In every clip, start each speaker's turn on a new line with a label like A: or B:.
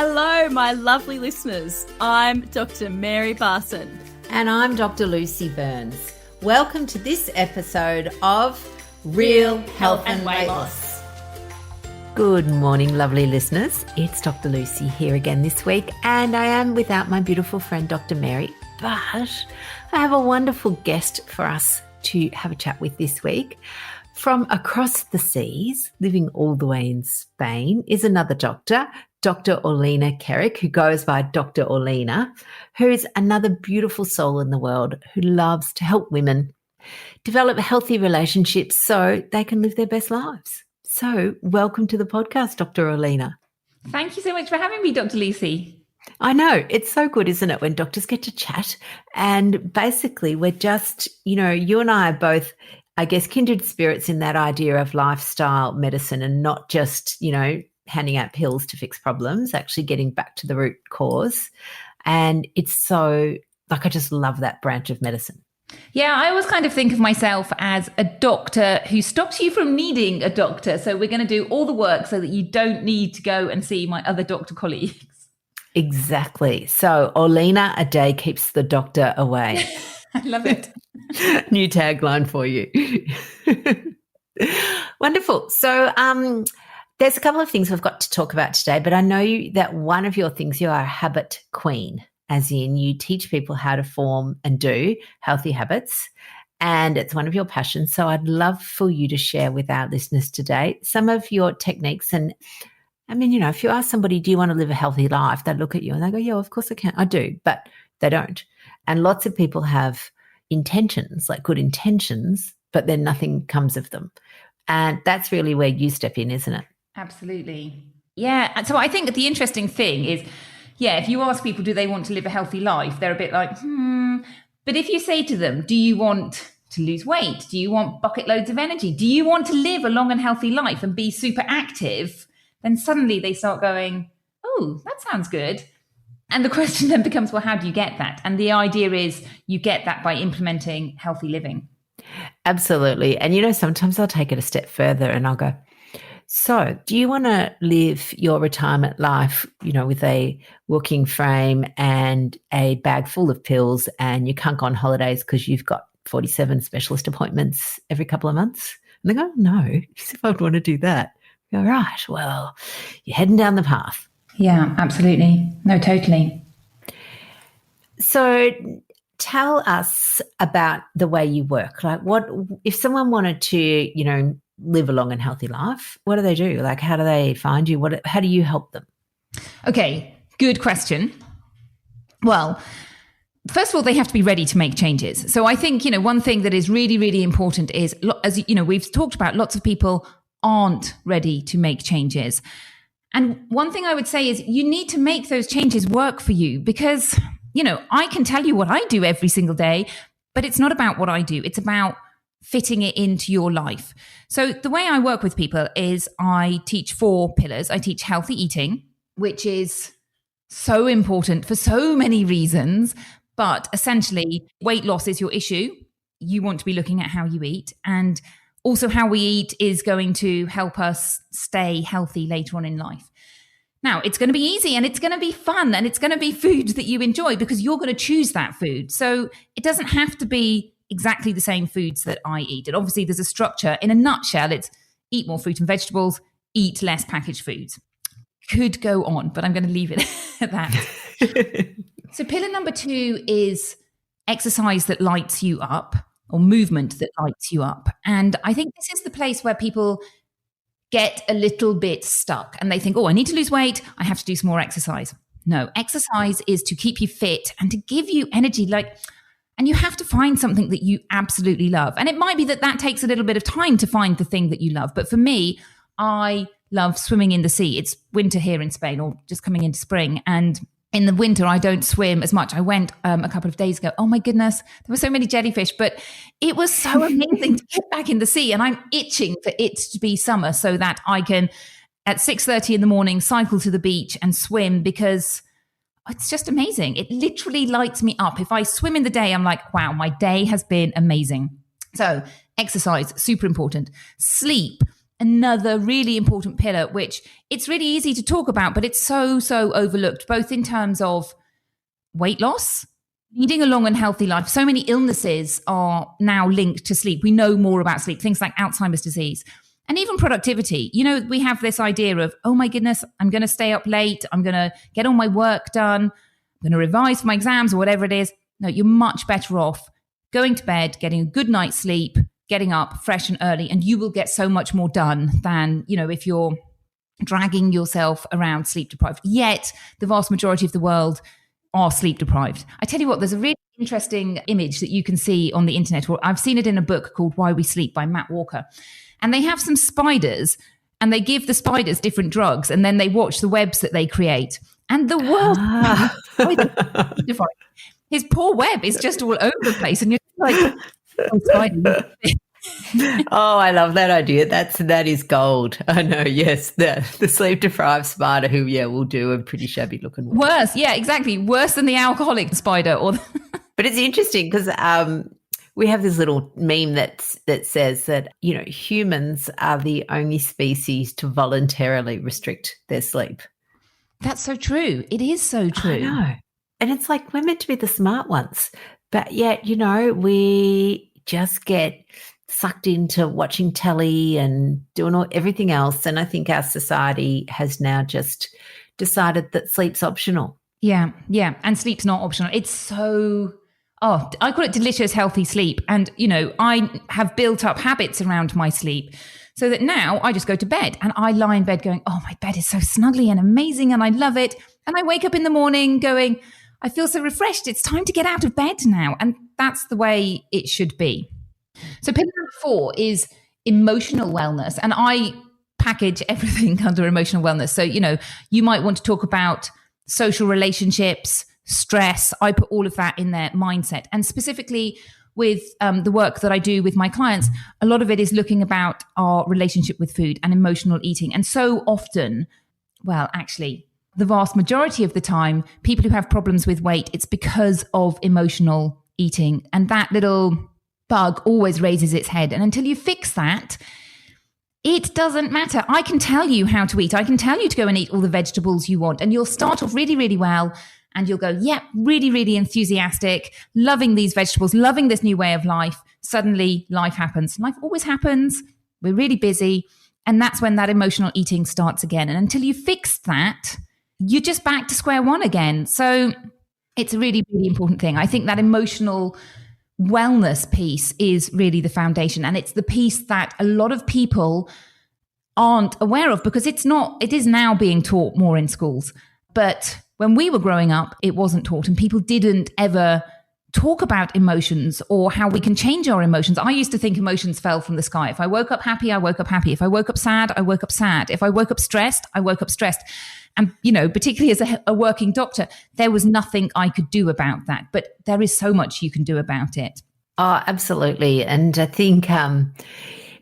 A: Hello, my lovely listeners. I'm Dr. Mary Barson.
B: And I'm Dr. Lucy Burns. Welcome to this episode of Real Health and Weight Loss. Good morning, lovely listeners. It's Dr. Lucy here again this week, and I am without my beautiful friend, Dr. Mary, but I have a wonderful guest for us to have a chat with this week. From across the seas, living all the way in Spain, is another doctor, Dr. Orlena Kerek, who goes by Dr. Orlena, who's another beautiful soul in the world who loves to help women develop healthy relationships so they can live their best lives. So welcome to the podcast, Dr. Orlena.
C: Thank you so much for having me, Dr. Lucy.
B: I know. It's so good, isn't it, when doctors get to chat? And basically, we're just, you and I are both, I guess, kindred spirits in that idea of lifestyle medicine and not just, handing out pills to fix problems, actually getting back to the root cause. And it's so, I just love that branch of medicine.
C: Yeah, I always kind of think of myself as a doctor who stops you from needing a doctor. So we're going to do all the work so that you don't need to go and see my other doctor colleagues.
B: Exactly. So Orlena a day keeps the doctor away.
C: I love it.
B: New tagline for you. Wonderful. So there's a couple of things we've got to talk about today, but I know that one of your things, you are a habit queen, as in you teach people how to form and do healthy habits, and it's one of your passions. So I'd love for you to share with our listeners today some of your techniques. And I mean, if you ask somebody, do you want to live a healthy life? They look at you and they go, yeah, of course I can. I do, but they don't. And lots of people have intentions, like good intentions, but then nothing comes of them. And that's really where you step in, isn't it?
C: Absolutely. Yeah. So I think the interesting thing is, if you ask people, do they want to live a healthy life? They're a bit like, But if you say to them, do you want to lose weight? Do you want bucket loads of energy? Do you want to live a long and healthy life and be super active? Then suddenly they start going, oh, that sounds good. And the question then becomes, well, how do you get that? And the idea is you get that by implementing healthy living.
B: Absolutely. And, sometimes I'll take it a step further and I'll go, so do you want to live your retirement life, with a walking frame and a bag full of pills, and you can't go on holidays because you've got 47 specialist appointments every couple of months? And they go, no, if I would want to do that. I go, right, well, you're heading down the path.
C: Yeah, absolutely. No, totally.
B: So tell us about the way you work. Like, what if someone wanted to, live a long and healthy life? What do they do? Like, how do they find you? How do you help them?
C: Okay, good question. Well, first of all, they have to be ready to make changes. So I think, one thing that is really, really important is, as we've talked about, lots of people aren't ready to make changes. And one thing I would say is you need to make those changes work for you, because, I can tell you what I do every single day, but it's not about what I do. It's about fitting it into your life. So the way I work with people is I teach 4 pillars. I teach healthy eating, which is so important for so many reasons, but essentially weight loss is your issue. You want to be looking at how you eat, and also how we eat is going to help us stay healthy later on in life. Now, it's going to be easy and it's going to be fun and it's going to be food that you enjoy because you're going to choose that food. So it doesn't have to be exactly the same foods that I eat. And obviously there's a structure. In a nutshell, it's eat more fruit and vegetables, eat less packaged foods. Could go on, but I'm going to leave it at that. So pillar number 2 is exercise that lights you up, or movement that lights you up. And I think this is the place where people get a little bit stuck and they think, oh, I need to lose weight, I have to do some more exercise. No, exercise is to keep you fit and to give you energy. And you have to find something that you absolutely love. And it might be that takes a little bit of time to find the thing that you love. But for me, I love swimming in the sea. It's winter here in Spain, or just coming into spring. And in the winter, I don't swim as much. I went a couple of days ago. Oh my goodness, there were so many jellyfish, but it was so amazing to get back in the sea. And I'm itching for it to be summer so that I can, at 6:30 in the morning, cycle to the beach and swim, because it's just amazing. It literally lights me up. If I swim in the day, I'm like, wow, my day has been amazing. So exercise, super important. Sleep another really important pillar, which it's really easy to talk about, but it's so overlooked, both in terms of weight loss, leading a long and healthy life. So many illnesses are now linked to sleep. We know more about sleep, things like Alzheimer's disease, and even productivity. You know, we have this idea of, oh my goodness, I'm going to stay up late. I'm going to get all my work done. I'm going to revise for my exams or whatever it is. No, you're much better off going to bed, getting a good night's sleep, getting up fresh and early, and you will get so much more done than, you know, if you're dragging yourself around sleep deprived. Yet the vast majority of the world are sleep deprived. I tell you what, there's a really interesting image that you can see on the internet, or I've seen it in a book called Why We Sleep by Matt Walker. And they have some spiders and they give the spiders different drugs and then they watch the webs that they create. And the world, his poor web is just all over the place. And you're like, oh, spider.
B: Oh, I love that idea. That is gold. I know. Yes, the sleep deprived spider who will do a pretty shabby looking one.
C: Worse, yeah, exactly. Worse than the alcoholic spider.
B: But it's interesting because we have this little meme that says that, you know, humans are the only species to voluntarily restrict their sleep.
C: That's so true. It is so true.
B: I know. And it's like we're meant to be the smart ones, but yet, you know, we just get sucked into watching telly and doing everything else. And I think our society has now just decided that sleep's optional.
C: Yeah. And sleep's not optional. It's so, I call it delicious, healthy sleep. And, you know, I have built up habits around my sleep so that now I just go to bed and I lie in bed going, oh, my bed is so snuggly and amazing and I love it. And I wake up in the morning going, I feel so refreshed. It's time to get out of bed now. And that's the way it should be. So pillar number 4 is emotional wellness. And I package everything under emotional wellness. So, you know, you might want to talk about social relationships, stress. I put all of that in their mindset. And specifically with the work that I do with my clients, a lot of it is looking about our relationship with food and emotional eating. And so often, well, actually, the vast majority of the time, people who have problems with weight, it's because of emotional eating. And that little bug always raises its head. And until you fix that, it doesn't matter. I can tell you how to eat. I can tell you to go and eat all the vegetables you want. And you'll start off really, really well. And you'll go, really, really enthusiastic, loving these vegetables, loving this new way of life. Suddenly life happens. Life always happens. We're really busy. And that's when that emotional eating starts again. And until you fix that, you're just back to square one again. So it's a really, really important thing. I think that emotional wellness piece is really the foundation. And it's the piece that a lot of people aren't aware of because it is now being taught more in schools. But when we were growing up, it wasn't taught and people didn't ever talk about emotions or how we can change our emotions. I used to think emotions fell from the sky. If I woke up happy, I woke up happy. If I woke up sad, I woke up sad. If I woke up stressed, I woke up stressed. And, you know, particularly as a working doctor, there was nothing I could do about that. But there is so much you can do about it.
B: Oh, absolutely. And I think,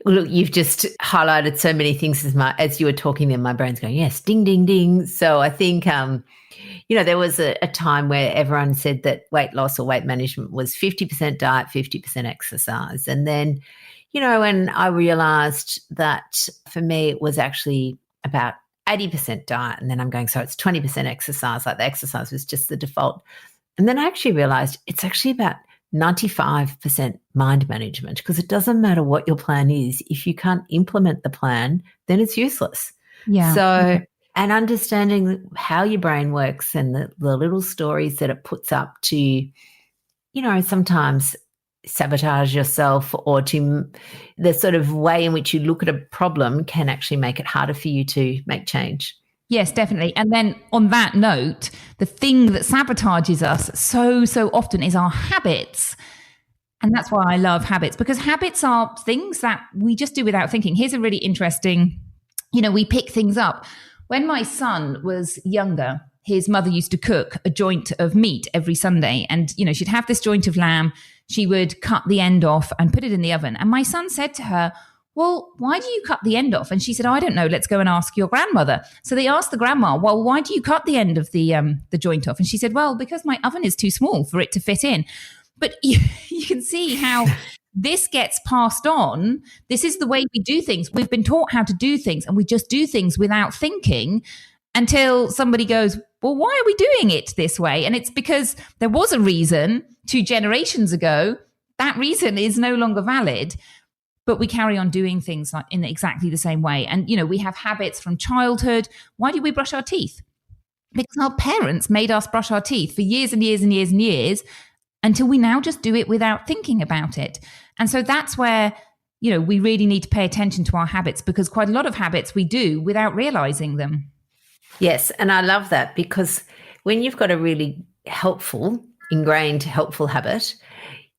B: look, you've just highlighted so many things as you were talking there, my brain's going, yes, ding, ding, ding. So I think, you know, there was a time where everyone said that weight loss or weight management was 50% diet, 50% exercise. And then, you know, when I realized that for me, it was actually about 80% diet. And then I'm going, so it's 20% exercise, like the exercise was just the default. And then I actually realized it's actually about 95% mind management, because it doesn't matter what your plan is. If you can't implement the plan, then it's useless.
C: Yeah.
B: So, and understanding how your brain works and the little stories that it puts up to, you know, sometimes sabotage yourself, or to the sort of way in which you look at a problem can actually make it harder for you to make change.
C: Yes, definitely. And then on that note, the thing that sabotages us so often is our habits. And that's why I love habits, because habits are things that we just do without thinking. Here's a really interesting, you know, we pick things up. When my son was younger, his mother used to cook a joint of meat every Sunday. And, you know, she'd have this joint of lamb. She would cut the end off and put it in the oven. And my son said to her, well, why do you cut the end off? And she said, I don't know. Let's go and ask your grandmother. So they asked the grandma, well, why do you cut the end of the joint off? And she said, well, because my oven is too small for it to fit in. But you can see how this gets passed on. This is the way we do things. We've been taught how to do things, and we just do things without thinking until somebody goes, well, why are we doing it this way? And it's because there was a reason 2 generations ago. That reason is no longer valid, but we carry on doing things like in exactly the same way. And, we have habits from childhood. Why do we brush our teeth? Because our parents made us brush our teeth for years and years and years and years until we now just do it without thinking about it. And so that's where, we really need to pay attention to our habits, because quite a lot of habits we do without realizing them.
B: Yes, and I love that, because when you've got a really ingrained helpful habit,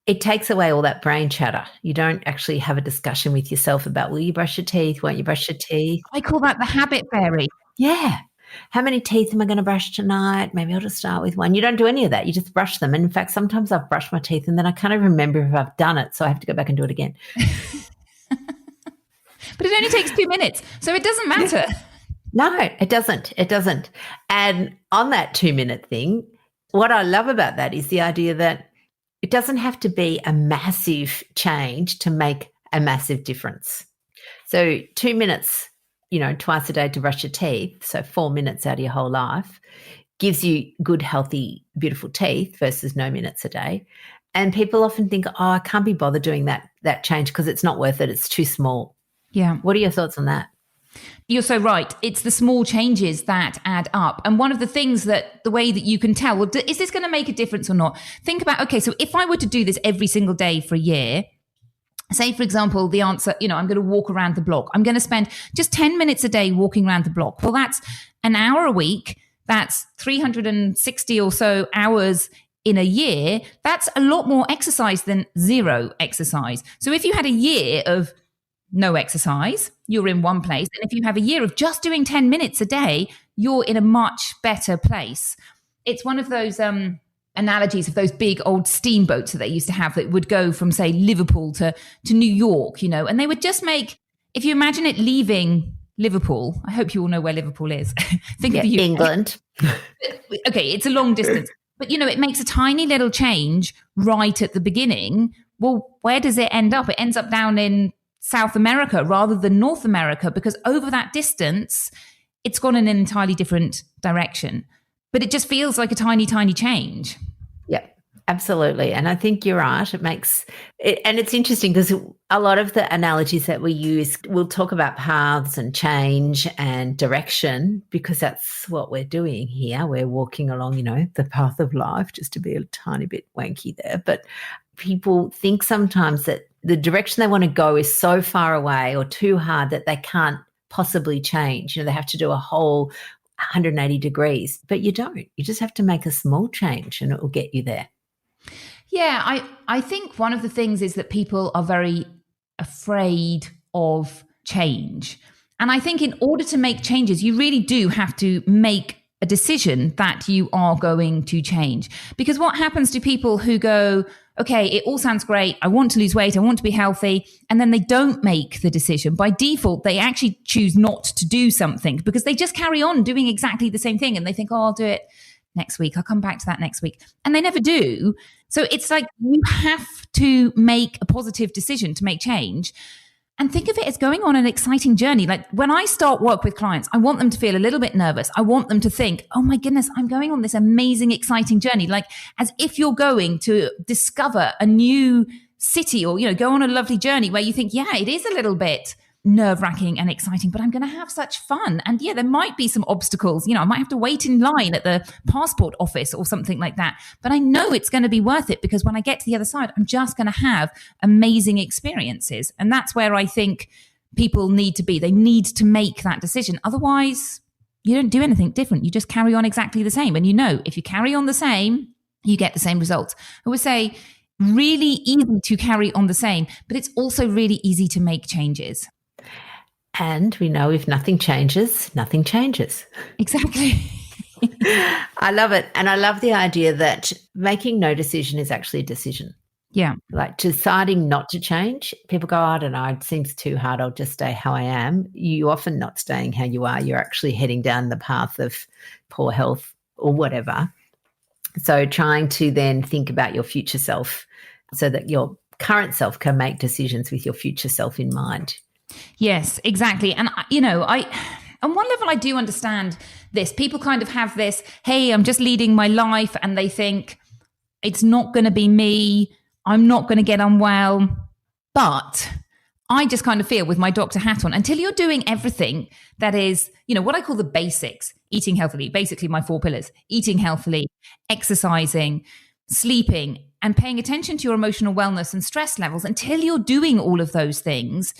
B: it takes away all that brain chatter. You don't actually have a discussion with yourself about, will you brush your teeth? Won't you brush your teeth?
C: I call that the habit fairy.
B: Yeah. How many teeth am I going to brush tonight? Maybe I'll just start with one. You don't do any of that. You just brush them. And in fact, sometimes I've brushed my teeth and then I can't even remember if I've done it. So I have to go back and do it again.
C: But it only takes 2 minutes. So it doesn't matter.
B: No, it doesn't. It doesn't. And on that 2-minute thing, what I love about that is the idea that it doesn't have to be a massive change to make a massive difference. So 2 minutes, twice a day to brush your teeth, so 4 minutes out of your whole life, gives you good, healthy, beautiful teeth versus no minutes a day. And people often think, I can't be bothered doing that change because it's not worth it. It's too small.
C: Yeah.
B: What are your thoughts on that?
C: You're so right. It's the small changes that add up. And one of the things that the way that you can tell, well, is this going to make a difference or not? Think about, okay, so if I were to do this every single day for a year, say, for example, the answer, I'm going to walk around the block. I'm going to spend just 10 minutes a day walking around the block. Well, that's an hour a week. That's 360 or so hours in a year. That's a lot more exercise than zero exercise. So if you had a year of no exercise, you're in one place. And if you have a year of just doing 10 minutes a day, you're in a much better place. It's one of those analogies of those big old steamboats that they used to have that would go from, say, Liverpool to New York, and they would just make, if you imagine it leaving Liverpool, I hope you all know where Liverpool is. Think of the UK.
B: England.
C: Okay, it's a long distance. But, it makes a tiny little change right at the beginning. Well, where does it end up? It ends up down in South America rather than North America, because over that distance, it's gone in an entirely different direction. But it just feels like a tiny, tiny change.
B: Yep, absolutely. And I think you're right. It makes it, and it's interesting because a lot of the analogies that we use, we'll talk about paths and change and direction, because that's what we're doing here. We're walking along, the path of life, just to be a tiny bit wanky there. But people think sometimes that the direction they want to go is so far away or too hard that they can't possibly change. They have to do a whole 180 degrees, but you don't. You just have to make a small change and it will get you there.
C: Yeah, I think one of the things is that people are very afraid of change. And I think in order to make changes, you really do have to make a decision that you are going to change. Because what happens to people who go, okay, it all sounds great, I want to lose weight, I want to be healthy, and then they don't make the decision. By default, they actually choose not to do something because they just carry on doing exactly the same thing. And they think, I'll do it next week. I'll come back to that next week. And they never do. So it's like you have to make a positive decision to make change. And think of it as going on an exciting journey. Like when I start work with clients, I want them to feel a little bit nervous. I want them to think, oh my goodness, I'm going on this amazing, exciting journey. Like as if you're going to discover a new city or, go on a lovely journey where you think, yeah, it is a little bit nerve-wracking and exciting, but I'm going to have such fun. And yeah, there might be some obstacles. I might have to wait in line at the passport office or something like that. But I know it's going to be worth it because when I get to the other side, I'm just going to have amazing experiences. And that's where I think people need to be. They need to make that decision. Otherwise, you don't do anything different. You just carry on exactly the same. And if you carry on the same, you get the same results. I would say really easy to carry on the same, but it's also really easy to make changes.
B: And we know if nothing changes, nothing changes.
C: Exactly.
B: I love it. And I love the idea that making no decision is actually a decision.
C: Yeah.
B: Like deciding not to change. People go, I don't know, it seems too hard. I'll just stay how I am. You're often not staying how you are. You're actually heading down the path of poor health or whatever. So trying to then think about your future self so that you're current self can make decisions with your future self in mind.
C: Yes, exactly. And, on one level, I do understand this. People kind of have this, hey, I'm just leading my life, and they think it's not going to be me. I'm not going to get unwell. But I just kind of feel with my doctor hat on, until you're doing everything that is, what I call the basics, eating healthily, basically my 4 pillars, eating healthily, exercising, sleeping, and paying attention to your emotional wellness and stress levels, until you're doing all of those things,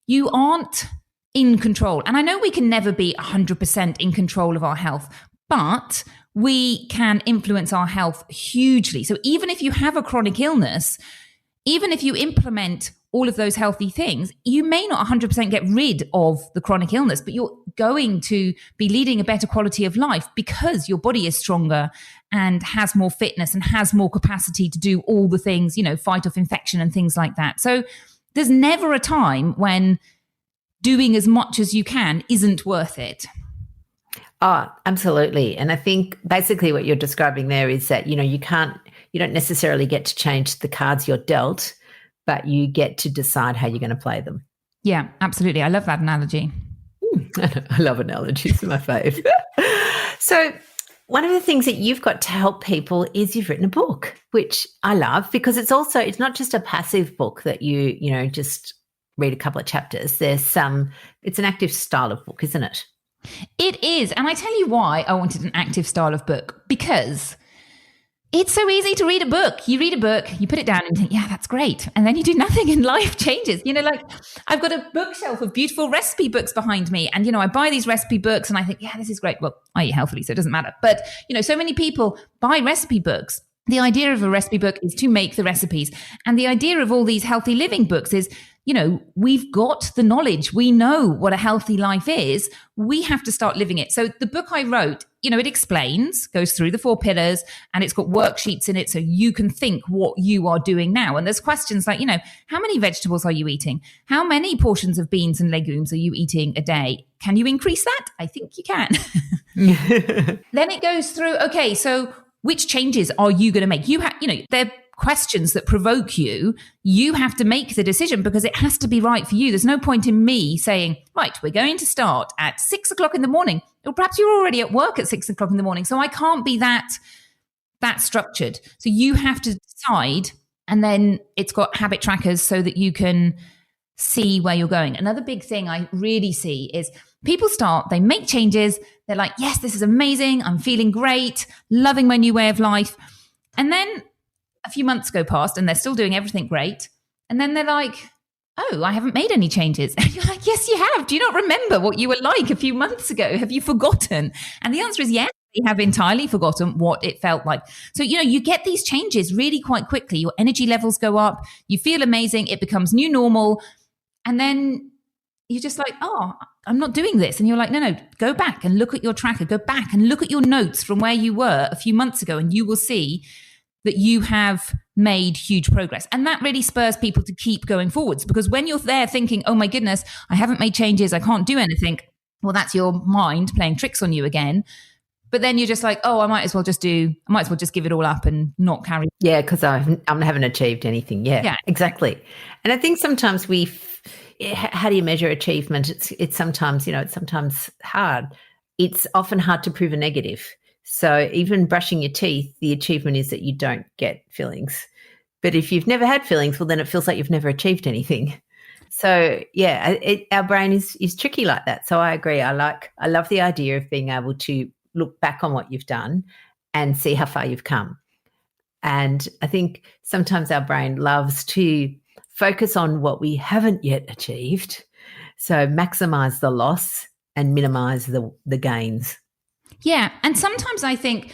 C: you aren't in control. And I know we can never be 100% in control of our health, but we can influence our health hugely. So even if you have a chronic illness, even if you implement all of those healthy things, you may not 100% get rid of the chronic illness, but you're going to be leading a better quality of life because your body is stronger and has more fitness and has more capacity to do all the things, fight off infection and things like that. So there's never a time when doing as much as you can isn't worth it.
B: Oh, absolutely. And I think basically what you're describing there is that, you don't necessarily get to change the cards you're dealt, but you get to decide how you're going to play them.
C: Yeah, absolutely. I love that analogy.
B: I love analogies, my fave. So one of the things that you've got to help people is you've written a book, which I love because it's not just a passive book that you just read a couple of chapters. It's an active style of book, isn't it?
C: It is. And I tell you why I wanted an active style of book, because it's so easy to read a book. You read a book, you put it down and think, yeah, that's great. And then you do nothing and life changes. I've got a bookshelf of beautiful recipe books behind me. And, I buy these recipe books and I think, yeah, this is great. Well, I eat healthily, so it doesn't matter. But, so many people buy recipe books. The idea of a recipe book is to make the recipes. And the idea of all these healthy living books is, we've got the knowledge. We know what a healthy life is. We have to start living it. So the book I wrote, it explains, goes through the 4 pillars, and it's got worksheets in it so you can think what you are doing now. And there's questions like, how many vegetables are you eating? How many portions of beans and legumes are you eating a day? Can you increase that? I think you can. Then it goes through, okay, so which changes are you going to make? They're questions that provoke you. You have to make the decision because it has to be right for you. There's no point in me saying, right, we're going to start at 6 o'clock in the morning. Or perhaps you're already at work at 6 o'clock in the morning. So I can't be that structured. So you have to decide, and then it's got habit trackers so that you can see where you're going. Another big thing I really see is people they make changes. They're like, yes, this is amazing. I'm feeling great, loving my new way of life. And then a few months go past and they're still doing everything great. And then they're like, oh, I haven't made any changes. And you're like, yes, you have. Do you not remember what you were like a few months ago? Have you forgotten? And the answer is yes, we have entirely forgotten what it felt like. So, you get these changes really quite quickly. Your energy levels go up. You feel amazing. It becomes new normal. And then you're just like, oh, I'm not doing this. And you're like, no, go back and look at your tracker. Go back and look at your notes from where you were a few months ago, and you will see that you have made huge progress. And that really spurs people to keep going forwards, because when you're there thinking, oh my goodness, I haven't made changes, I can't do anything. Well, that's your mind playing tricks on you again. But then you're just like, oh, I might as well just give it all up and not carry.
B: Yeah, because I haven't achieved anything. Yeah, exactly. And I think sometimes how do you measure achievement? It's sometimes, it's sometimes hard. It's often hard to prove a negative. So even brushing your teeth, the achievement is that you don't get fillings. But if you've never had fillings, well, then it feels like you've never achieved anything. So yeah, our brain is tricky like that. So I agree. I love the idea of being able to look back on what you've done and see how far you've come. And I think sometimes our brain loves to focus on what we haven't yet achieved. So maximize the loss and minimize the gains.
C: Yeah. And sometimes I think,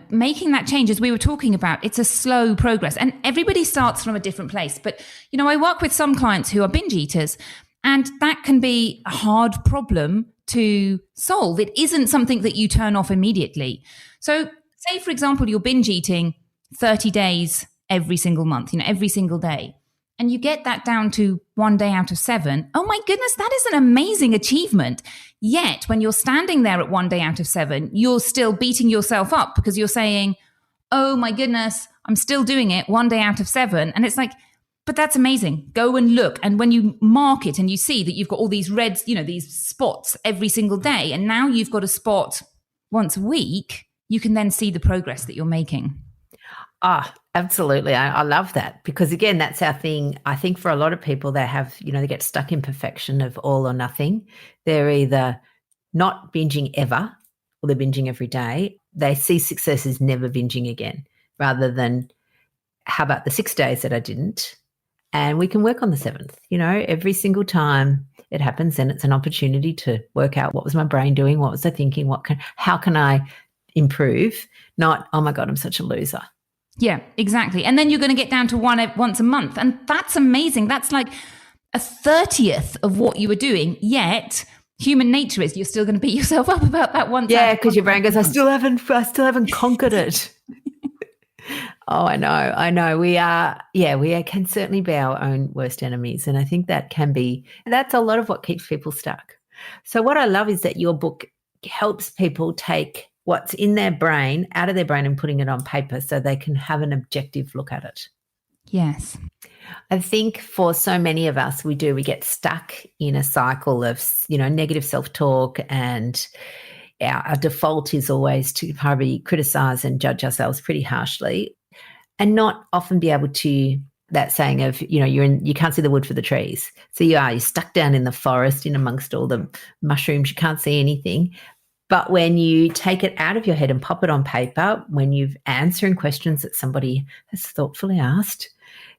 C: making that change, as we were talking about, it's a slow progress, and everybody starts from a different place. But, I work with some clients who are binge eaters, and that can be a hard problem to solve. It isn't something that you turn off immediately. So say, for example, you're binge eating 30 days every single month, every single day, and you get that down to 1 day out of 7. Oh my goodness, that is an amazing achievement. Yet when you're standing there at 1 day out of 7, you're still beating yourself up because you're saying, oh my goodness, I'm still doing it 1 day out of 7. And it's like, But that's amazing. Go and look. And when you mark it and you see that you've got all these reds, these spots every single day, and now you've got a spot once a week, you can then see the progress that you're making.
B: Absolutely. I love that, because again, that's our thing. I think for a lot of people, they have, they get stuck in perfection of all or nothing. They're either not binging ever or they're binging every day. They see success as never binging again, rather than how about the 6 days that I didn't? And we can work on the 7th, every single time it happens, then it's an opportunity to work out what was my brain doing, what was I thinking, how can I improve? Not, oh my God, I'm such a loser.
C: Yeah, exactly. And then you're going to get down to once a month. And that's amazing. That's like a 30th of what you were doing. Yet human nature is you're still going to beat yourself up about that once.
B: Yeah, because your brain goes, I still haven't conquered it. Oh, I know. We can certainly be our own worst enemies. And I think that's a lot of what keeps people stuck. So what I love is that your book helps people take what's in their brain out of their brain and putting it on paper so they can have an objective look at it.
C: Yes.
B: I think for so many of us, we get stuck in a cycle of, negative self-talk, and our default is always to probably criticize and judge ourselves pretty harshly, and not often be able to, that saying of, you can't see the wood for the trees. So you're stuck down in the forest in amongst all the mushrooms, you can't see anything. But when you take it out of your head and pop it on paper, when you're answering questions that somebody has thoughtfully asked,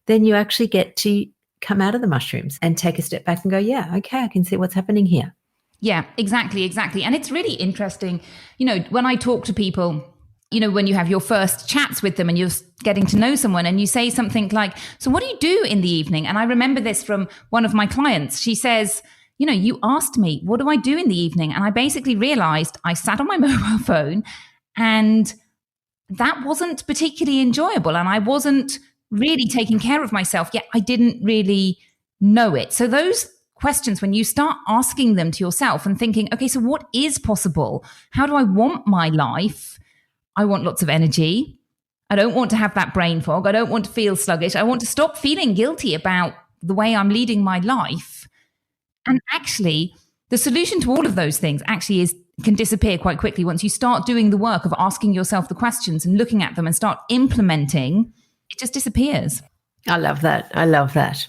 B: then you actually get to come out of the mushrooms and take a step back and go, yeah, okay, I can see what's happening here.
C: Yeah, exactly. And it's really interesting, when I talk to people, when you have your first chats with them and you're getting to know someone and you say something like, so what do you do in the evening? And I remember this from one of my clients. She says, you asked me, what do I do in the evening? And I basically realized I sat on my mobile phone, and that wasn't particularly enjoyable. And I wasn't really taking care of myself, yet I didn't really know it. So those questions, when you start asking them to yourself and thinking, okay, so what is possible? How do I want my life? I want lots of energy. I don't want to have that brain fog. I don't want to feel sluggish. I want to stop feeling guilty about the way I'm leading my life. And actually, the solution to all of those things actually can disappear quite quickly once you start doing the work of asking yourself the questions and looking at them and start implementing. It just disappears.
B: I love that.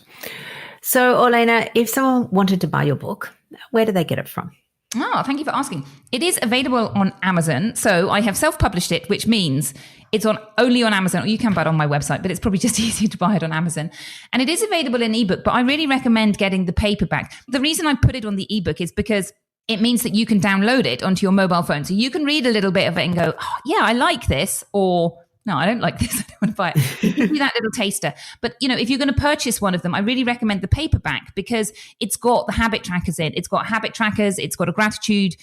B: So, Orlena, if someone wanted to buy your book, where do they get it from?
C: Oh, thank you for asking. It is available on Amazon. So I have self-published it, which means it's only on Amazon, or you can buy it on my website, but it's probably just easier to buy it on Amazon. And it is available in ebook, but I really recommend getting the paperback. The reason I put it on the ebook is because it means that you can download it onto your mobile phone. So you can read a little bit of it and go, oh, yeah, I like this, or no, I don't like this. I don't want to buy it. You can do that little taster. But, if you're going to purchase one of them, I really recommend the paperback, because it's got the habit trackers in. It's got habit trackers. It's got a gratitude,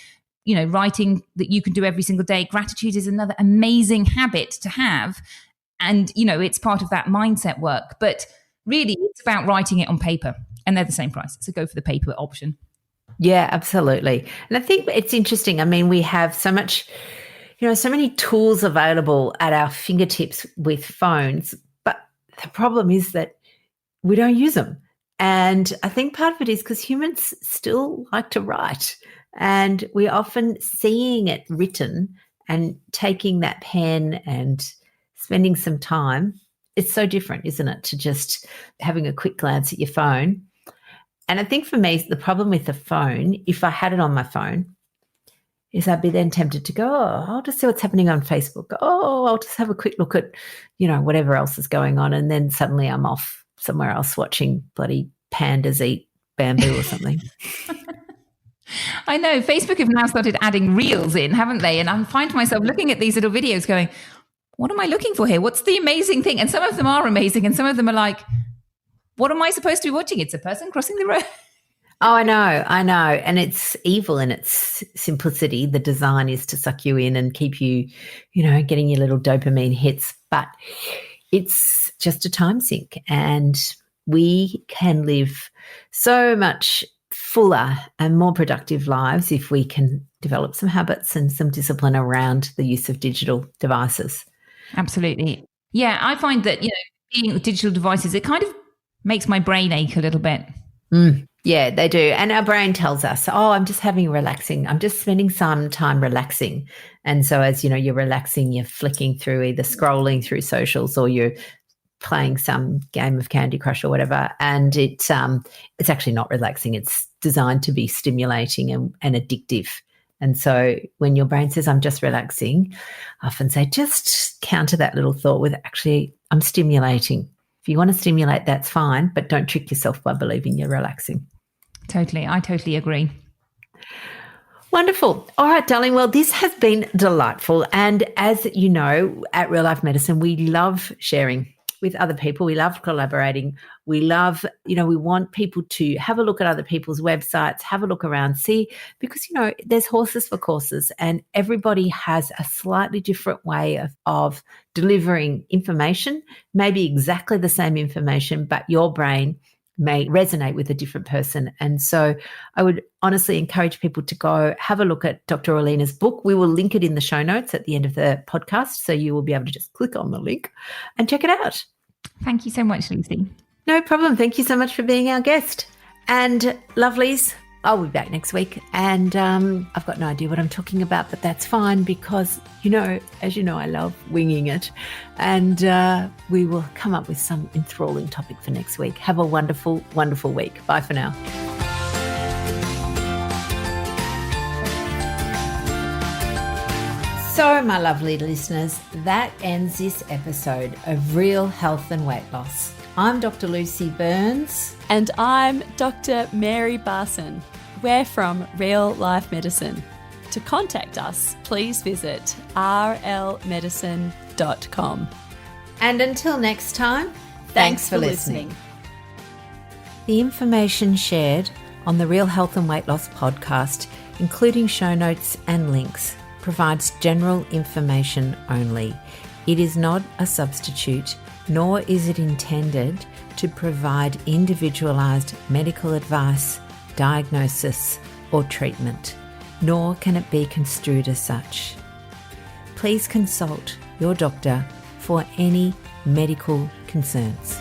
C: writing that you can do every single day. Gratitude is another amazing habit to have. And, it's part of that mindset work. But really, it's about writing it on paper. And they're the same price. So go for the paper option.
B: Yeah, absolutely. And I think it's interesting. I mean, we have so much... so many tools available at our fingertips with phones, but the problem is that we don't use them. And I think part of it is because humans still like to write, and we're often seeing it written and taking that pen and spending some time. It's so different, isn't it, to just having a quick glance at your phone. And I think for me, the problem with the phone, if I had it on my phone, is I'd be then tempted to go, oh, I'll just see what's happening on Facebook. Oh, I'll just have a quick look at, whatever else is going on. And then suddenly I'm off somewhere else watching bloody pandas eat bamboo or something.
C: I know. Facebook have now started adding reels in, haven't they? And I find myself looking at these little videos going, what am I looking for here? What's the amazing thing? And some of them are amazing. And some of them are like, what am I supposed to be watching? It's a person crossing the road.
B: Oh, I know. And it's evil in its simplicity. The design is to suck you in and keep you, getting your little dopamine hits. But it's just a time sink, and we can live so much fuller and more productive lives if we can develop some habits and some discipline around the use of digital devices.
C: Absolutely. Yeah, I find that, being with digital devices, it kind of Makes my brain ache a little bit.
B: Yeah, they do. And our brain tells us, I'm just I'm just spending some time relaxing. And so as, you're relaxing, you're flicking through, either scrolling through socials or you're playing some game of Candy Crush or whatever. And it's actually not relaxing. It's designed to be stimulating and addictive. And so when your brain says, I'm just relaxing, I often say, just counter that little thought with, actually, I'm stimulating. If you want to stimulate, that's fine, but don't trick yourself by believing you're relaxing.
C: Totally. I totally agree.
B: Wonderful. All right, darling. Well, this has been delightful. And as you know, at Real Life Medicine, we love sharing with other people. We love collaborating. We love, we want people to have a look at other people's websites, have a look around, see, because, there's horses for courses and everybody has a slightly different way of delivering information, maybe exactly the same information, but your brain may resonate with a different person. And so I would honestly encourage people to go have a look at Dr. Orlena's book. We will link it in the show notes at the end of the podcast. So you will be able to just click on the link and check it out.
C: Thank you so much, Lucy.
B: No problem. Thank you so much for being our guest. And lovelies, I'll be back next week. And I've got no idea what I'm talking about, but that's fine because, as you know, I love winging it. And we will come up with some enthralling topic for next week. Have a wonderful, wonderful week. Bye for now. So, my lovely listeners, that ends this episode of Real Health and Weight Loss. I'm Dr. Lucy Burns.
A: And I'm Dr. Mary Barson. We're from Real Life Medicine. To contact us, please visit rlmedicine.com.
B: And until next time, thanks for listening. The information shared on the Real Health and Weight Loss podcast, including show notes and links, provides general information only. It is not a substitute, nor is it intended to provide individualized medical advice, diagnosis, or treatment, nor can it be construed as such. Please consult your doctor for any medical concerns.